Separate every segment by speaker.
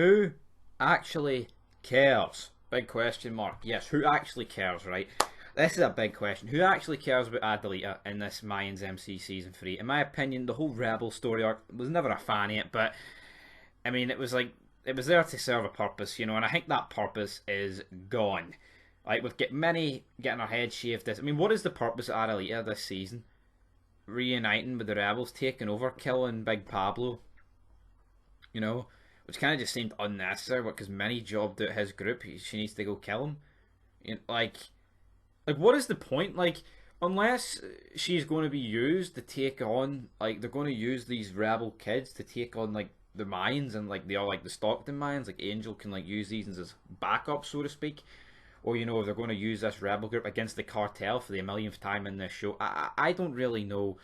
Speaker 1: Who actually cares? Big question mark. Yes, who actually cares, right? This is a big question. Who actually cares about Adelita in this Mayans MC Season 3? In my opinion, the whole Rebel story arc was never a fan of it, but I mean, it was like, it was there to serve a purpose, you know, and I think that purpose is gone. Like, with many getting our heads shaved this. I mean, what is the purpose of Adelita this season? Reuniting with the Rebels, taking over, killing Big Pablo, you know? Which kind of just seemed unnecessary because Minnie jobbed out his group. She needs to go kill him. You know, like, what is the point? Like, unless she's going to be used to take on, like, they're going to use these rebel kids to take on, like, the Mayans and, like, they are, like, the Stockton Mayans. Like, Angel can, like, use these as backup, so to speak. Or, you know, if they're going to use this rebel group against the cartel for the millionth time in this show. I don't really know,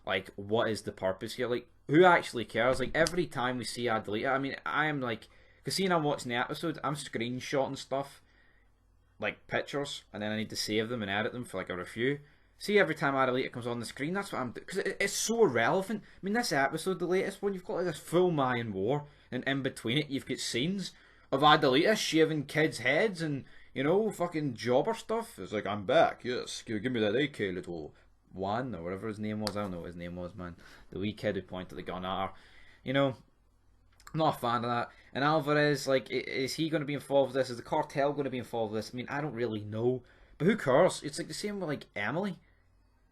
Speaker 1: like, what is the purpose here. Like, who actually cares? Like, every time we see Adelita, I mean, I am, like, because seeing I'm watching the episode, I'm screenshotting stuff, like pictures, and then I need to save them and edit them for like a review. See, every time Adelita comes on the screen, that's what I'm doing, because it's so irrelevant. I mean, this episode, the latest one, you've got like this full Mayan war, and in between it, you've got scenes of Adelita shaving kids' heads and, you know, fucking jobber stuff. It's like, I'm back, yes, give me that AK, little Juan, or whatever his name was. I don't know what his name was, man. The wee kid who pointed the gun at her. You know, I'm not a fan of that. And Alvarez, like, is he going to be involved with this? Is the cartel going to be involved with this? I mean, I don't really know. But who cares? It's like the same with, like, Emily.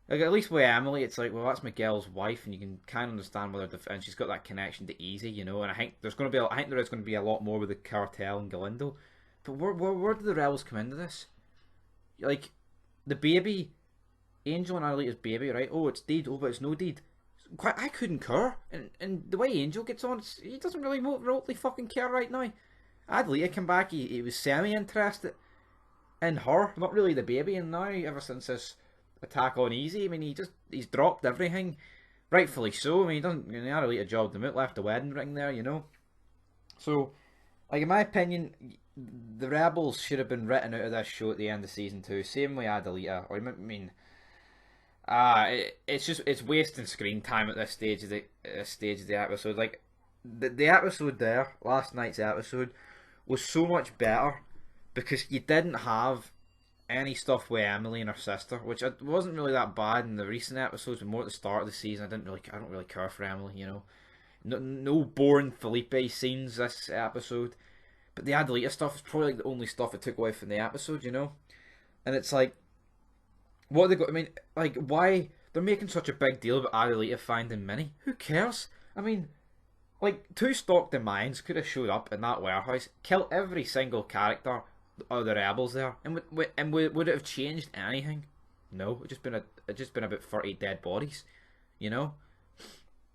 Speaker 1: Like, at least with Emily, it's like, well, that's Miguel's wife, and you can kind of understand whether, and she's got that connection to Easy, you know. And I think there's going to be, I think there is going to be a lot more with the cartel and Galindo. But where do the rebels come into this? Like, the baby, Angel and Adelita's baby, right? Oh, it's dead. Oh, but it's no deed. I couldn't care. And the way Angel gets on, he doesn't really remotely fucking care right now. Adelita came back, he was semi-interested in her, not really the baby, and now, ever since this attack on Easy, I mean, he's dropped everything. Rightfully so. I mean, he doesn't, you know, Adelita jobbed him out, left the wedding ring there, you know. So, like, in my opinion, the Rebels should have been written out of this show at the end of season 2. Same way Adelita. Or, I mean, it's wasting screen time at this stage of the episode. Like, the episode there, last night's episode, was so much better because you didn't have any stuff with Emily and her sister, which wasn't really that bad in the recent episodes, but more at the start of the season. I don't really care for Emily, you know. No boring Felipe scenes this episode, but the Adelita stuff is probably like the only stuff it took away from the episode, you know. And it's like, what they got? I mean, like, why they're making such a big deal about Adelita finding Minnie? Who cares? I mean, like, two Stockton Mayans could have showed up in that warehouse, killed every single character of the rebels there, and would it have changed anything? No, it just been about 30 dead bodies, you know.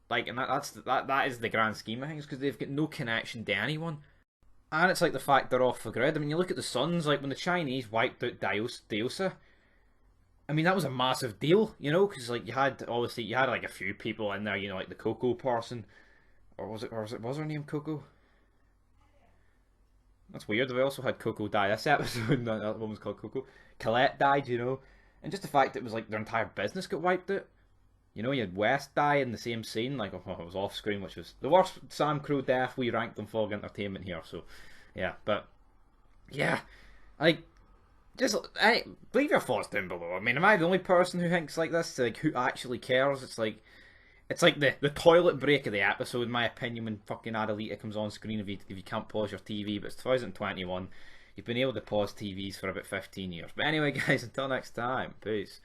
Speaker 1: Like, and that is the grand scheme of things, because they've got no connection to anyone. And it's like the fact they're off the grid. I mean, you look at the Suns, like when the Chinese wiped out Diosa. I mean, that was a massive deal, you know, because like you had like a few people in there, you know, like the Coco person, or was her name Coco? That's weird. We also had Coco die this episode. That one was called Coco. Colette died, you know, and just the fact that it was like their entire business got wiped out. You know, you had West die in the same scene, like, oh, it was off screen, which was the worst Sam Crow death we ranked on Fog Entertainment here. So, yeah, but yeah, like, just leave your thoughts down below. I mean, am I the only person who thinks like this? Like, who actually cares? It's like the toilet break of the episode, in my opinion, when fucking Adelita comes on screen if you can't pause your TV. But it's 2021. You've been able to pause TVs for about 15 years. But anyway, guys, until next time, peace.